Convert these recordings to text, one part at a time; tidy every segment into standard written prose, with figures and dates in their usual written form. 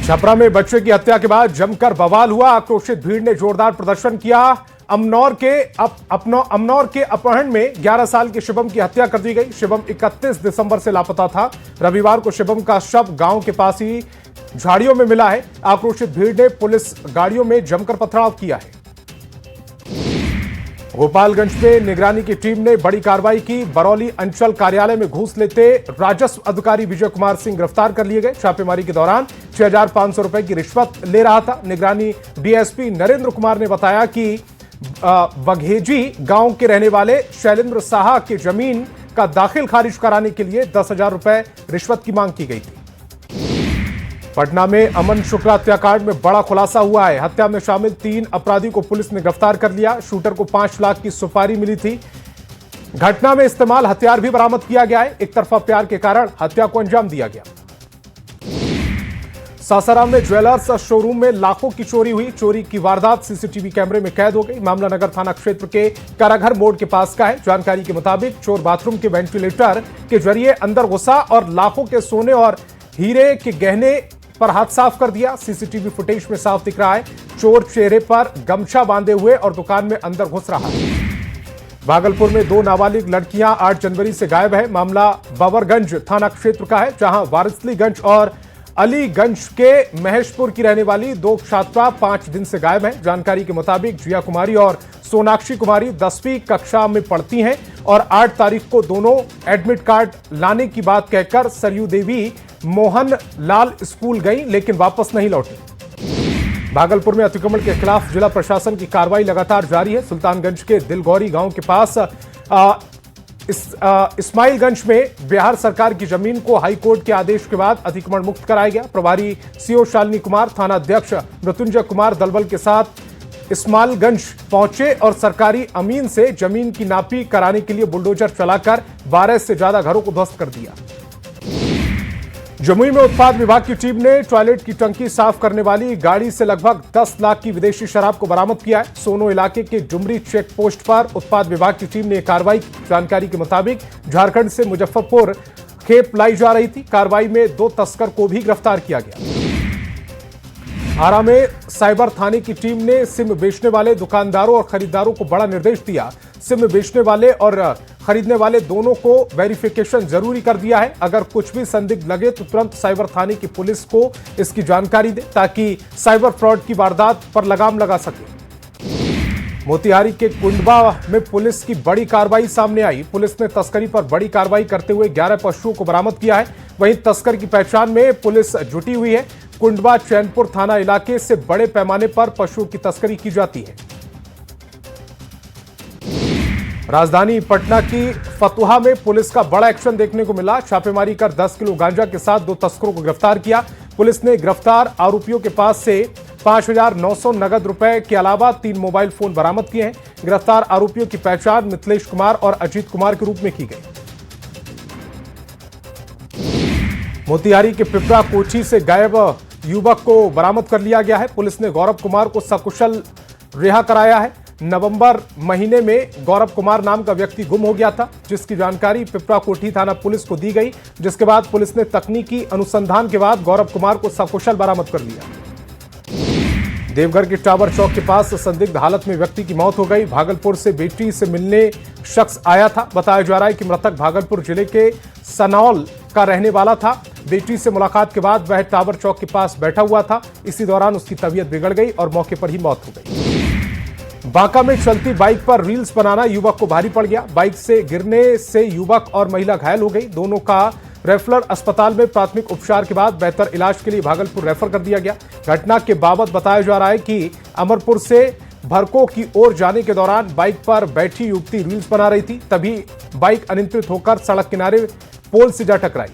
छपरा में बच्चे की हत्या के बाद जमकर बवाल हुआ। आक्रोशित भीड़ ने जोरदार प्रदर्शन किया। अमनौर के अपहरण में 11 साल के शिवम की हत्या कर दी गई। शिवम 31 दिसंबर से लापता था। रविवार को शिवम का शव गांव के पास ही झाड़ियों में मिला है। आक्रोशित भीड़ ने पुलिस गाड़ियों में जमकर पथराव किया है। गोपालगंज में निगरानी की टीम ने बड़ी कार्रवाई की। बरौली अंचल कार्यालय में घूस लेते राजस्व अधिकारी विजय कुमार सिंह गिरफ्तार कर लिए गए। छापेमारी के दौरान 6,500 रुपए की रिश्वत ले रहा था। निगरानी डीएसपी नरेंद्र कुमार ने बताया कि बघेजी गांव के रहने वाले शैलेंद्र साहा की जमीन का दाखिल खारिज कराने के लिए 10,000 रुपए रिश्वत की मांग की गई थी। पटना में अमन शुक्ला हत्याकांड में बड़ा खुलासा हुआ है। हत्या में शामिल 3 अपराधी को पुलिस ने गिरफ्तार कर लिया। शूटर को 5 लाख की सुपारी मिली थी। घटना में इस्तेमाल हथियार भी बरामद किया गया है। एक तरफा प्यार के कारण हत्या को अंजाम दिया गया। सासाराम में ज्वेलर्स शोरूम में लाखों की चोरी हुई। चोरी की वारदात सीसीटीवी कैमरे में कैद हो गई। मामला नगर थाना क्षेत्र के काराघर मोड़ के पास का है। जानकारी के मुताबिक चोर बाथरूम के वेंटिलेटर के जरिए अंदर घुसा और लाखों के सोने और हीरे के गहने पर हाथ साफ कर दिया। सीसीटीवी फुटेज में साफ दिख रहा है चोर चेहरे पर गमछा बांधे हुए और दुकान में अंदर घुस रहा है। भागलपुर में 2 नाबालिग लड़कियां 8 जनवरी से गायब है। मामला बवरगंज थाना क्षेत्र का है, जहां वारिसलीगंज और अलीगंज के महेशपुर की रहने वाली 2 छात्रा 5 दिन से गायब हैं। जानकारी के मुताबिक जिया कुमारी और सोनाक्षी कुमारी 10वीं कक्षा में पढ़ती हैं और 8 तारीख को दोनों एडमिट कार्ड लाने की बात कहकर सरयू देवी मोहन लाल स्कूल गई, लेकिन वापस नहीं लौटी। भागलपुर में अतिक्रमण के खिलाफ जिला प्रशासन की कार्रवाई लगातार जारी है। सुल्तानगंज के दिलगौरी गांव के पास इस्माइलगंज में बिहार सरकार की जमीन को हाईकोर्ट के आदेश के बाद अतिक्रमण मुक्त कराया गया। प्रभारी सीओ शालिनी कुमार, थाना अध्यक्ष मृत्युंजय कुमार दलबल के साथ इस्माइलगंज पहुंचे और सरकारी अमीन से जमीन की नापी कराने के लिए बुलडोजर चलाकर 12 से ज्यादा घरों को ध्वस्त कर दिया। जमुई में उत्पाद विभाग की टीम ने टॉयलेट की टंकी साफ करने वाली गाड़ी से लगभग 10 लाख की विदेशी शराब को बरामद किया है। सोनो इलाके के डुमरी चेक पोस्ट पर उत्पाद विभाग की टीम ने कार्रवाई की। जानकारी के मुताबिक झारखंड से मुजफ्फरपुर खेप लाई जा रही थी। कार्रवाई में 2 तस्कर को भी गिरफ्तार किया गया। आरा में साइबर थाने की टीम ने सिम बेचने वाले दुकानदारों और खरीदारों को बड़ा निर्देश दिया। सिम बेचने वाले और खरीदने वाले दोनों को वेरिफिकेशन जरूरी कर दिया है। अगर कुछ भी संदिग्ध लगे तो तुरंत साइबर थाने की पुलिस को इसकी जानकारी दे, ताकि साइबर फ्रॉड की वारदात पर लगाम लगा सके। मोतिहारी के कुंडवा में पुलिस की बड़ी कार्रवाई सामने आई। पुलिस ने तस्करी पर बड़ी कार्रवाई करते हुए 11 पशुओं को बरामद किया है। वहीं तस्कर की पहचान में पुलिस जुटी हुई है। कुंडवा चैनपुर थाना इलाके से बड़े पैमाने पर पशुओं की तस्करी की जाती है। राजधानी पटना की फतुहा में पुलिस का बड़ा एक्शन देखने को मिला। छापेमारी कर 10 किलो गांजा के साथ 2 तस्करों को गिरफ्तार किया। पुलिस ने गिरफ्तार आरोपियों के पास से 5,900 नगद रुपए के अलावा 3 मोबाइल फोन बरामद किए हैं। गिरफ्तार आरोपियों की पहचान मिथिलेश कुमार और अजीत कुमार के रूप में की गई। मोतिहारी के पिपरा कोठी से गायब युवक को बरामद कर लिया गया है। पुलिस ने गौरव कुमार को सकुशल रिहा कराया है। नवंबर महीने में गौरव कुमार नाम का व्यक्ति गुम हो गया था, जिसकी जानकारी पिपरा कोठी थाना पुलिस को दी गई, जिसके बाद पुलिस ने तकनीकी अनुसंधान के बाद गौरव कुमार को सकुशल बरामद कर लिया। देवघर के टावर चौक के पास संदिग्ध हालत में व्यक्ति की मौत हो गई। भागलपुर से बेटी से मिलने शख्स आया था। बताया जा रहा है कि मृतक भागलपुर जिले के सनौल का रहने वाला था। बेटी से मुलाकात के बाद वह टावर चौक के पास बैठा हुआ था। इसी दौरान उसकी तबीयत बिगड़ गई और मौके पर ही मौत हो गई। बांका में चलती बाइक पर रील्स बनाना युवक को भारी पड़ गया। बाइक से गिरने से युवक और महिला घायल हो गई। दोनों का रेफरल अस्पताल में प्राथमिक उपचार के बाद बेहतर इलाज के लिए भागलपुर रेफर कर दिया गया। घटना के बाबत बताया जा रहा है कि अमरपुर से भरको की ओर जाने के दौरान बाइक पर बैठी युवती रील्स बना रही थी। तभी बाइक अनियंत्रित होकर सड़क किनारे पोल से जा टकराई।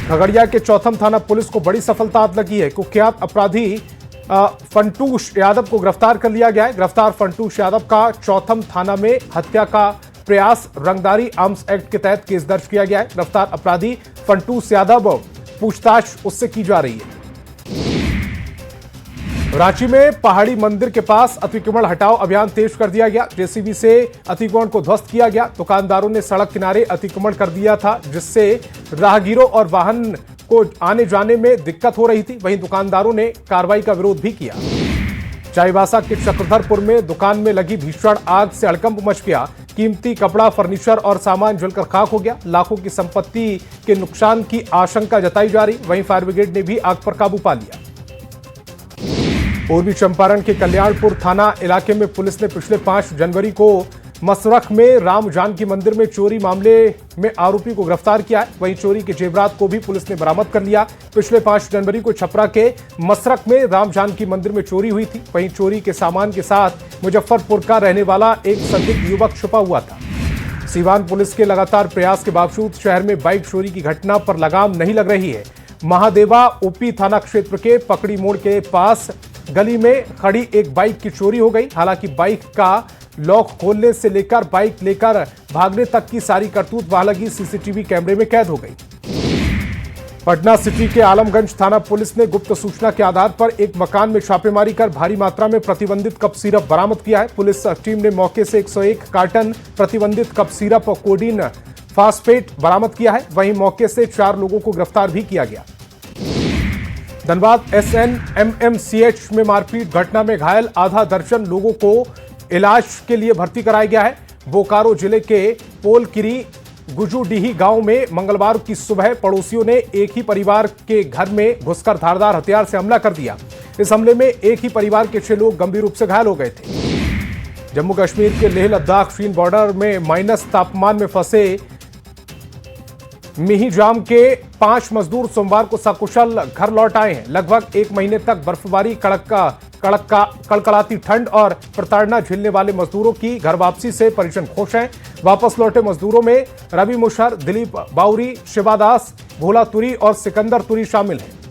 खगड़िया के चौथम थाना पुलिस को बड़ी सफलता लगी है। कुख्यात अपराधी फंटूश यादव को गिरफ्तार कर लिया गया है। गिरफ्तार फंटूश यादव का चौथम थाना में हत्या का प्रयास रंगदारी आर्म्स एक्ट के तहत केस दर्ज किया गया है। गिरफ्तार अपराधी फंटूश यादव पूछताछ उससे की जा रही है। रांची में पहाड़ी मंदिर के पास अतिक्रमण हटाओ अभियान तेज कर दिया गया। जेसीबी से अतिक्रमण को ध्वस्त किया गया। दुकानदारों ने सड़क किनारे अतिक्रमण कर दिया था, जिससे राहगीरों और वाहन को आने जाने में दिक्कत हो रही थी। वहीं दुकानदारों ने कार्रवाई का विरोध भी किया। चाईबासा के चक्रधरपुर में दुकान में लगी भीषण आग से हड़कंप मच गया। कीमती कपड़ा, फर्नीचर और सामान जलकर खाक हो गया। लाखों की संपत्ति के नुकसान की आशंका जताई जा रही। वहीं फायर ब्रिगेड ने भी आग पर काबू पा लिया। पूर्वी चंपारण के कल्याणपुर थाना इलाके में पुलिस ने पिछले 5 जनवरी को मसरख में राम जानकी मंदिर में चोरी मामले में आरोपी को गिरफ्तार किया है। वहीं चोरी के जेवरात को भी पुलिस ने बरामद कर लिया। पिछले 5 जनवरी को छपरा के मसरख में राम जानकी मंदिर में चोरी हुई थी। वहीं चोरी के सामान के साथ मुजफ्फरपुर का रहने वाला एक संदिग्ध युवक छुपा हुआ था। सीवान पुलिस के लगातार प्रयास के बावजूद शहर में बाइक चोरी की घटना पर लगाम नहीं लग रही है। महादेवा ओपी थाना क्षेत्र के पकड़ी मोड़ के पास गली में खड़ी एक बाइक की चोरी हो गई। हालांकि बाइक का लॉक खोलने से लेकर बाइक लेकर भागने तक की सारी करतूत वहां लगी सीसीटीवी कैमरे में कैद हो गई। पटना सिटी के आलमगंज थाना पुलिस ने गुप्त सूचना के आधार पर एक मकान में छापेमारी कर भारी मात्रा में प्रतिबंधित कप सिरप बरामद किया है। पुलिस टीम ने मौके से 101 कार्टन प्रतिबंधित कप सिरप और कोडीन फास्फेट बरामद किया है। वहीं मौके से 4 लोगों को गिरफ्तार भी किया गया। धनबाद SNMMCH में मारपीट घटना में घायल आधा दर्जन लोगों को इलाज के लिए भर्ती कराया गया है। बोकारो जिले के पोलकिरी गुजुडीही गांव में मंगलवार की सुबह पड़ोसियों ने एक ही परिवार के घर में घुसकर धारदार हथियार से हमला कर दिया। इस हमले में एक ही परिवार के 6 लोग गंभीर रूप से घायल हो गए थे। जम्मू कश्मीर के लेह लद्दाख चीन बॉर्डर में माइनस तापमान में फंसे मिहिजाम के 5 मजदूर सोमवार को सकुशल घर लौट आए हैं। लगभग 1 महीने तक बर्फबारी, कड़कड़ाती ठंड और प्रताड़ना झेलने वाले मजदूरों की घर वापसी से परिजन खुश हैं। वापस लौटे मजदूरों में रवि मुशर, दिलीप बाउरी, शिवादास, भोला तुरी और सिकंदर तुरी शामिल हैं।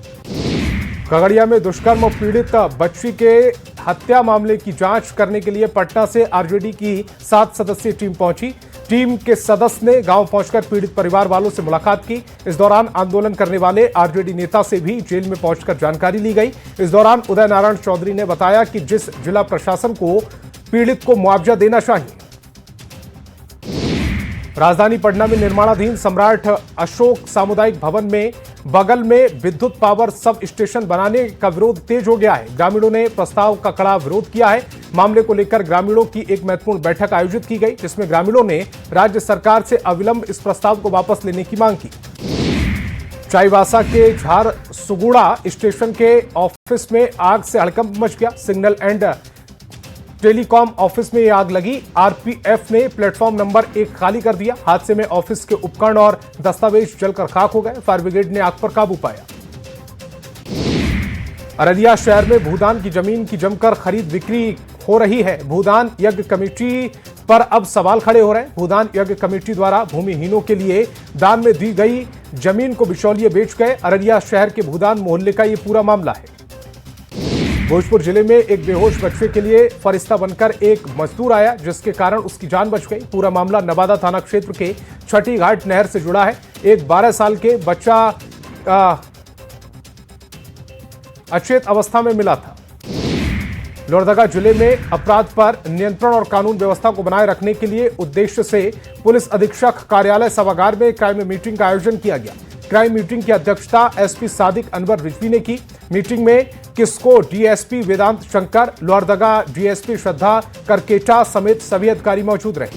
खगड़िया में दुष्कर्म पीड़ित बच्ची के हत्या मामले की जांच करने के लिए पटना से आरजेडी की 7 सदस्यीय टीम पहुंची। टीम के सदस्य ने गांव पहुंचकर पीड़ित परिवार वालों से मुलाकात की। इस दौरान आंदोलन करने वाले आरजेडी नेता से भी जेल में पहुंचकर जानकारी ली गई। इस दौरान उदय नारायण चौधरी ने बताया कि जिस जिला प्रशासन को पीड़ित को मुआवजा देना चाहिए। राजधानी पटना में निर्माणाधीन सम्राट अशोक सामुदायिक भवन में बगल में विद्युत पावर सब स्टेशन बनाने का विरोध तेज हो गया है। ग्रामीणों ने प्रस्ताव का कड़ा विरोध किया है। मामले को लेकर ग्रामीणों की एक महत्वपूर्ण बैठक आयोजित की गई, जिसमें ग्रामीणों ने राज्य सरकार से अविलंब इस प्रस्ताव को वापस लेने की मांग की। चाईबासा के झारसुगुड़ा स्टेशन के ऑफिस में आग से हड़कंप मच गया। सिग्नल एंड टेलीकॉम ऑफिस में यह आग लगी। आरपीएफ ने प्लेटफॉर्म नंबर 1 खाली कर दिया। हादसे में ऑफिस के उपकरण और दस्तावेज जलकर खाक हो गए। फायर ब्रिगेड ने आग पर काबू पाया। अररिया शहर में भूदान की जमीन की जमकर खरीद बिक्री हो रही है। भूदान यज्ञ कमेटी पर अब सवाल खड़े हो रहे हैं। भूदान यज्ञ कमेटी द्वारा भूमिहीनों के लिए दान में दी गई जमीन को बिचौलिए बेच गए। अररिया शहर के भूदान मोहल्ले का यह पूरा मामला है। भोजपुर जिले में एक बेहोश बच्चे के लिए फरिश्ता बनकर एक मजदूर आया, जिसके कारण उसकी जान बच गई। पूरा मामला नवादा थाना क्षेत्र के छठी घाट नहर से जुड़ा है। एक 12 साल के बच्चा अचेत अवस्था में मिला था। लोहरदगा जिले में अपराध पर नियंत्रण और कानून व्यवस्था को बनाए रखने के लिए उद्देश्य से पुलिस अधीक्षक कार्यालय सभागार में क्राइम मीटिंग का आयोजन किया गया। क्राइम मीटिंग की अध्यक्षता एसपी सादिक अनवर रिजवी ने की। मीटिंग में किस्को डीएसपी वेदांत शंकर, लोहरदगा डीएसपी श्रद्धा करकेटा समेत सभी अधिकारी मौजूद रहे।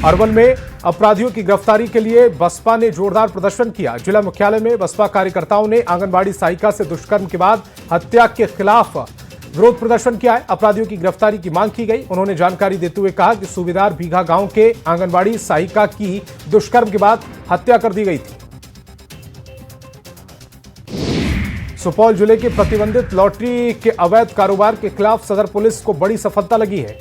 अरवल में अपराधियों की गिरफ्तारी के लिए बसपा ने जोरदार प्रदर्शन किया। जिला मुख्यालय में बसपा कार्यकर्ताओं ने आंगनबाड़ी सहायिका से दुष्कर्म के बाद हत्या के खिलाफ विरोध प्रदर्शन किया है। अपराधियों की गिरफ्तारी की मांग की गई। उन्होंने जानकारी देते हुए कहा कि सूबेदार भीघा गांव के आंगनबाड़ी सहायिका की दुष्कर्म के बाद हत्या कर दी गई थी। सुपौल जिले के प्रतिबंधित लॉटरी के अवैध कारोबार के खिलाफ सदर पुलिस को बड़ी सफलता लगी है।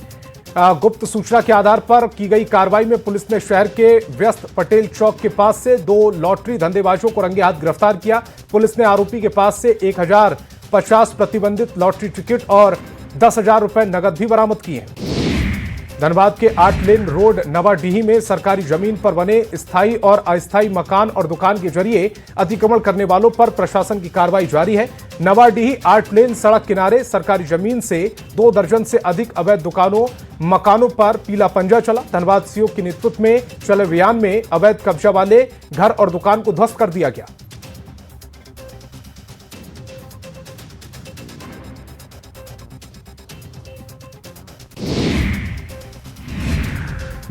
गुप्त सूचना के आधार पर की गई कार्रवाई में पुलिस ने शहर के व्यस्त पटेल चौक के पास से 2 लॉटरी धंधेबाजों को रंगे हाथ गिरफ्तार किया। पुलिस ने आरोपी के पास से 1050 प्रतिबंधित लॉटरी टिकट और 10,000 रुपए नकद भी बरामद किए हैं। धनबाद के 8 लेन रोड नवाडीही में सरकारी जमीन पर बने स्थायी और अस्थायी मकान और दुकान के जरिए अतिक्रमण करने वालों पर प्रशासन की कार्रवाई जारी है। नवाडीही 8 लेन सड़क किनारे सरकारी जमीन से 2 दर्जन से अधिक अवैध दुकानों मकानों पर पीला पंजा चला। धनबाद सीओ के नेतृत्व में चले अभियान में अवैध कब्जा वाले घर और दुकान को ध्वस्त कर दिया गया।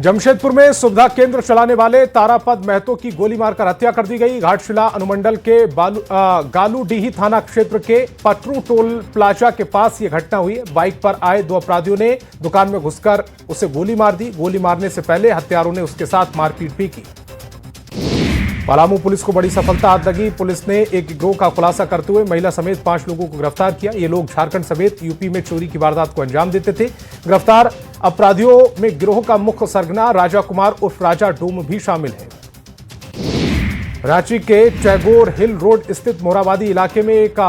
जमशेदपुर में सुविधा केंद्र चलाने वाले तारापद महतो की गोली मारकर हत्या कर दी गई। घाटशिला अनुमंडल के गालूडीही थाना क्षेत्र के पटरू टोल प्लाजा के पास यह घटना हुई है। बाइक पर आए दो अपराधियों ने दुकान में घुसकर उसे गोली मार दी। गोली मारने से पहले हत्यारों ने उसके साथ मारपीट भी की। पलामू पुलिस को बड़ी सफलता हाथ लगी। पुलिस ने एक गिरोह का खुलासा करते हुए महिला समेत 5 लोगों को गिरफ्तार किया। ये लोग झारखंड समेत यूपी में चोरी की वारदात को अंजाम देते थे। गिरफ्तार अपराधियों में गिरोह का मुख्य सरगना राजा कुमार उर्फ राजा डोम भी शामिल है। रांची के टैगोर हिल रोड स्थित मोराबादी इलाके में एक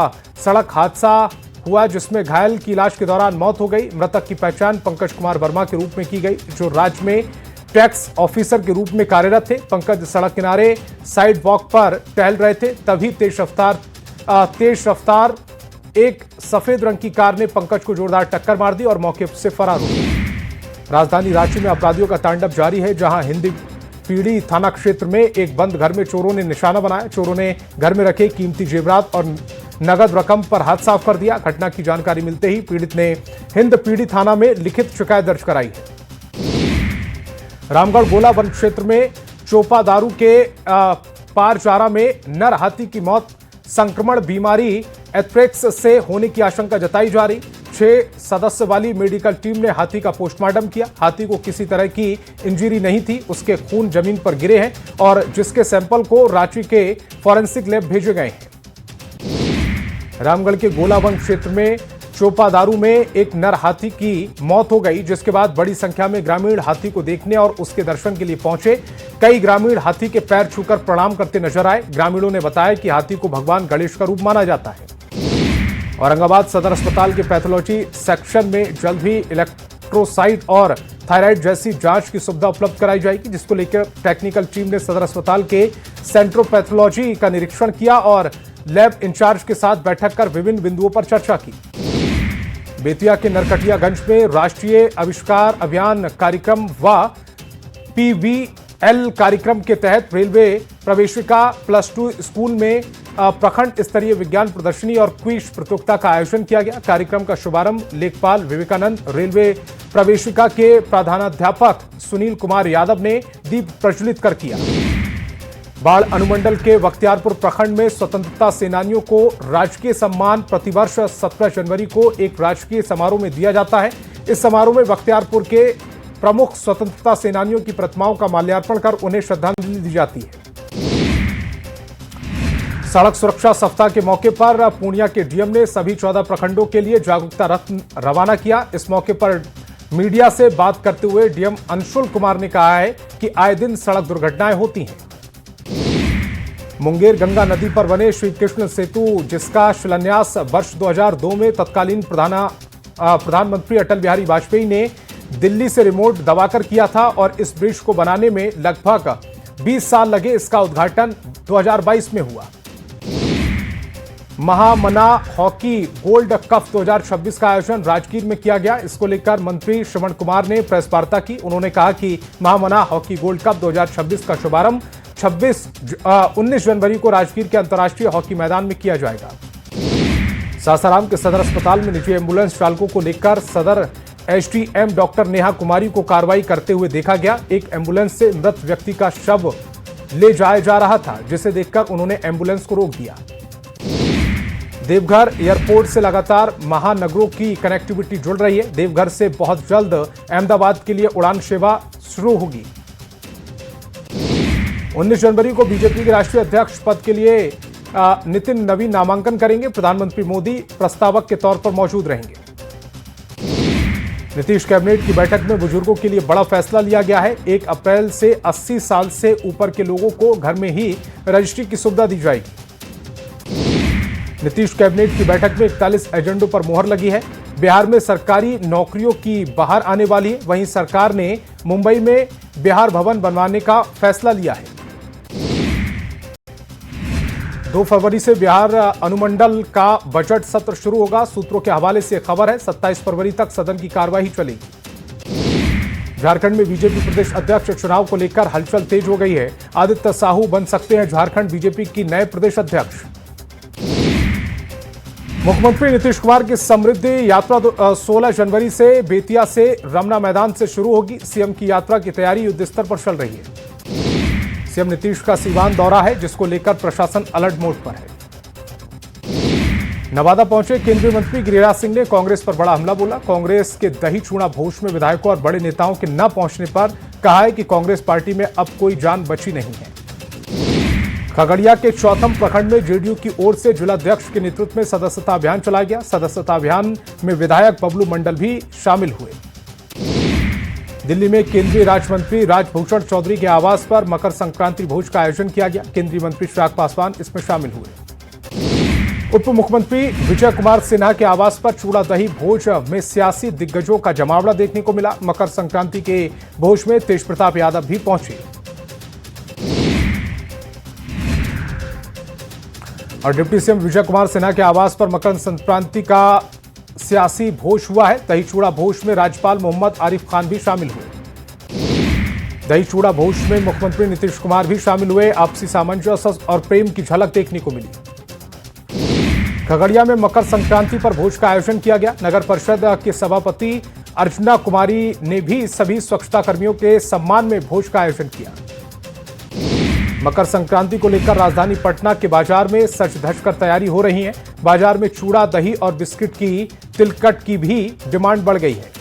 सड़क हादसा हुआ जिसमें घायल की इलाज के दौरान मौत हो गई। मृतक की पहचान पंकज कुमार वर्मा के रूप में की गई, जो राज्य में टैक्स ऑफिसर के रूप में कार्यरत थे। पंकज सड़क किनारे साइड वॉक पर टहल रहे थे, तभी तेज रफ्तार एक सफेद रंग की कार ने पंकज को जोरदार टक्कर मार दी और मौके से फरार हो गई। राजधानी रांची में अपराधियों का तांडव जारी है, जहां हिंदी पीढ़ी थाना क्षेत्र में एक बंद घर में चोरों ने निशाना बनाया। चोरों ने घर में रखे कीमती जेवरात और नगद रकम पर हाथ साफ कर दिया। घटना की जानकारी मिलते ही पीड़ित ने हिंद पीढ़ी थाना में लिखित शिकायत दर्ज कराई है। रामगढ़ गोला वन क्षेत्र में चोपा दारू के पारचारा में नर हाथी की मौत संक्रमण बीमारी एथ्रेक्स से होने की आशंका जताई जा रही। 6 सदस्य वाली मेडिकल टीम ने हाथी का पोस्टमार्टम किया। हाथी को किसी तरह की इंजरी नहीं थी। उसके खून जमीन पर गिरे हैं और जिसके सैंपल को रांची के फॉरेंसिक लैब भेजे गए हैं। रामगढ़ के गोला वन क्षेत्र में चोपा दारू में एक नर हाथी की मौत हो गई, जिसके बाद बड़ी संख्या में ग्रामीण हाथी को देखने और उसके दर्शन के लिए पहुंचे। कई ग्रामीण हाथी के पैर छूकर प्रणाम करते नजर आए। ग्रामीणों ने बताया कि हाथी को भगवान गणेश का रूप माना जाता है। औरंगाबाद सदर अस्पताल के पैथोलॉजी सेक्शन में जल्द ही इलेक्ट्रोसाइट और थायराइड जैसी जांच की सुविधा उपलब्ध कराई जाएगी, जिसको लेकर टेक्निकल टीम ने सदर अस्पताल के सेंट्रोपैथोलॉजी का निरीक्षण किया और लैब इंचार्ज के साथ बैठक कर विभिन्न बिंदुओं पर चर्चा की। बेतिया के नरकटियागंज में राष्ट्रीय आविष्कार अभियान कार्यक्रम व PVL कार्यक्रम के तहत रेलवे प्रवेशिका +2 स्कूल में प्रखंड स्तरीय विज्ञान प्रदर्शनी और क्विज प्रतियोगिता का आयोजन किया गया। कार्यक्रम का शुभारंभ लेखपाल विवेकानंद रेलवे प्रवेशिका के प्रधानाध्यापक सुनील कुमार यादव ने दीप प्रज्वलित कर किया। बाढ़ अनुमंडल के बख्तियारपुर प्रखंड में स्वतंत्रता सेनानियों को राजकीय सम्मान प्रतिवर्ष 17 जनवरी को एक राजकीय समारोह में दिया जाता है। इस समारोह में बख्तियारपुर के प्रमुख स्वतंत्रता सेनानियों की प्रतिमाओं का माल्यार्पण कर उन्हें श्रद्धांजलि दी जाती है। सड़क सुरक्षा सप्ताह के मौके पर पूर्णिया के डीएम ने सभी 14 प्रखंडों के लिए जागरूकता रथ रवाना किया। इस मौके पर मीडिया से बात करते हुए डीएम अंशुल कुमार ने कहा है कि आए दिन सड़क दुर्घटनाएं होती हैं। मुंगेर गंगा नदी पर बने श्री कृष्ण सेतु, जिसका शिलान्यास वर्ष 2002 में तत्कालीन प्रधानमंत्री अटल बिहारी वाजपेयी ने दिल्ली से रिमोट दबाकर किया था और इस ब्रिज को बनाने में लगभग 20 साल लगे। इसका उद्घाटन 2022 में हुआ। महामना हॉकी गोल्ड कप 2026 का आयोजन राजगीर में किया गया। इसको लेकर मंत्री श्रवण कुमार ने प्रेस वार्ता की। उन्होंने कहा कि महामना हॉकी गोल्ड कप 2026 का शुभारंभ 19 जनवरी को राजगीर के अंतर्राष्ट्रीय हॉकी मैदान में किया जाएगा। सासाराम के सदर अस्पताल में निजी एम्बुलेंस चालकों को लेकर सदर SDM डॉक्टर नेहा कुमारी को कार्रवाई करते हुए देखा गया। एक एम्बुलेंस से मृत व्यक्ति का शव ले जाया जा रहा था, जिसे देखकर उन्होंने एम्बुलेंस को रोक दिया। देवघर एयरपोर्ट से लगातार महानगरों की कनेक्टिविटी जुड़ रही है। देवघर से बहुत जल्द अहमदाबाद के लिए उड़ान सेवा शुरू होगी। 19 जनवरी को बीजेपी के राष्ट्रीय अध्यक्ष पद के लिए नितिन नवीन नामांकन करेंगे। प्रधानमंत्री मोदी प्रस्तावक के तौर पर मौजूद रहेंगे। नीतीश कैबिनेट की बैठक में बुजुर्गों के लिए बड़ा फैसला लिया गया है। 1 अप्रैल से 80 साल से ऊपर के लोगों को घर में ही रजिस्ट्री की सुविधा दी जाएगी। नीतीश कैबिनेट की बैठक में 41 एजेंडों पर मुहर लगी है। बिहार में सरकारी नौकरियों की बाहर आने वाली है। वहीं सरकार ने मुंबई में बिहार भवन बनवाने का फैसला लिया है। 2 फरवरी से बिहार अनुमंडल का बजट सत्र शुरू होगा। सूत्रों के हवाले से खबर है 27 फरवरी तक सदन की कार्यवाही चलेगी। झारखंड में बीजेपी प्रदेश अध्यक्ष चुनाव को लेकर हलचल तेज हो गई है। आदित्य साहू बन सकते हैं झारखंड बीजेपी की नए प्रदेश अध्यक्ष। मुख्यमंत्री नीतीश कुमार की समृद्धि यात्रा 16 जनवरी से बेतिया से रमना मैदान से शुरू होगी। सीएम की यात्रा की तैयारी युद्ध स्तर पर चल रही है। सीएम नीतीश का सीवान दौरा है, जिसको लेकर प्रशासन अलर्ट मोड पर है। नवादा पहुंचे केंद्रीय मंत्री गिरिराज सिंह ने कांग्रेस पर बड़ा हमला बोला। कांग्रेस के दही चूड़ा भोज में विधायकों और बड़े नेताओं के न पहुंचने पर कहा है कि कांग्रेस पार्टी में अब कोई जान बची नहीं है। खगड़िया के चौथम प्रखंड में जेडीयू की ओर से जिलाध्यक्ष के नेतृत्व में सदस्यता अभियान चलाया गया। सदस्यता अभियान में विधायक बबलू मंडल भी शामिल हुए। दिल्ली में केंद्रीय राज्य मंत्री राजभूषण चौधरी के आवास पर मकर संक्रांति भोज का आयोजन किया गया। केंद्रीय मंत्री चिराग पासवान इसमें शामिल हुए। उप मुख्यमंत्री विजय कुमार सिन्हा के आवास पर चूड़ा दही भोज में सियासी दिग्गजों का जमावड़ा देखने को मिला। मकर संक्रांति के भोज में तेज प्रताप यादव भी पहुंचे और डिप्टी सीएम विजय कुमार सिन्हा के आवास पर मकर संक्रांति का सियासी भोज हुआ है। दही चूड़ा भोज में राज्यपाल मोहम्मद आरिफ खान भी शामिल हुए। दही चूड़ा भोज में मुख्यमंत्री नीतीश कुमार भी शामिल हुए। आपसी सामंजस्य और प्रेम की झलक देखने को मिली। खगड़िया में मकर संक्रांति पर भोज का आयोजन किया गया। नगर परिषद के सभापति अर्चना कुमारी ने भी सभी स्वच्छता कर्मियों के सम्मान में भोज का आयोजन किया। मकर संक्रांति को लेकर राजधानी पटना के बाजार में सज धज कर तैयारी हो रही है। बाजार में चूड़ा दही और बिस्किट की तिलकट की भी डिमांड बढ़ गई है।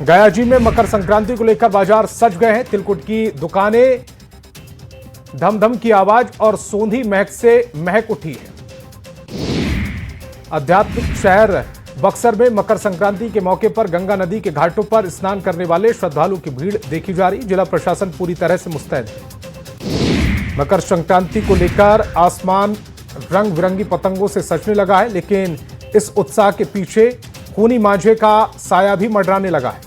गया जी में मकर संक्रांति को लेकर बाजार सज गए हैं। तिलकुट की दुकानें धम धम की आवाज और सोंधी महक से महक उठी है। आध्यात्मिक शहर बक्सर में मकर संक्रांति के मौके पर गंगा नदी के घाटों पर स्नान करने वाले श्रद्धालुओं की भीड़ देखी जा रही। जिला प्रशासन पूरी तरह से मुस्तैद है। मकर संक्रांति को लेकर आसमान रंग बिरंगी पतंगों से सजने लगा है, लेकिन इस उत्साह के पीछे खूनी मांझे का साया भी मंडराने लगा है।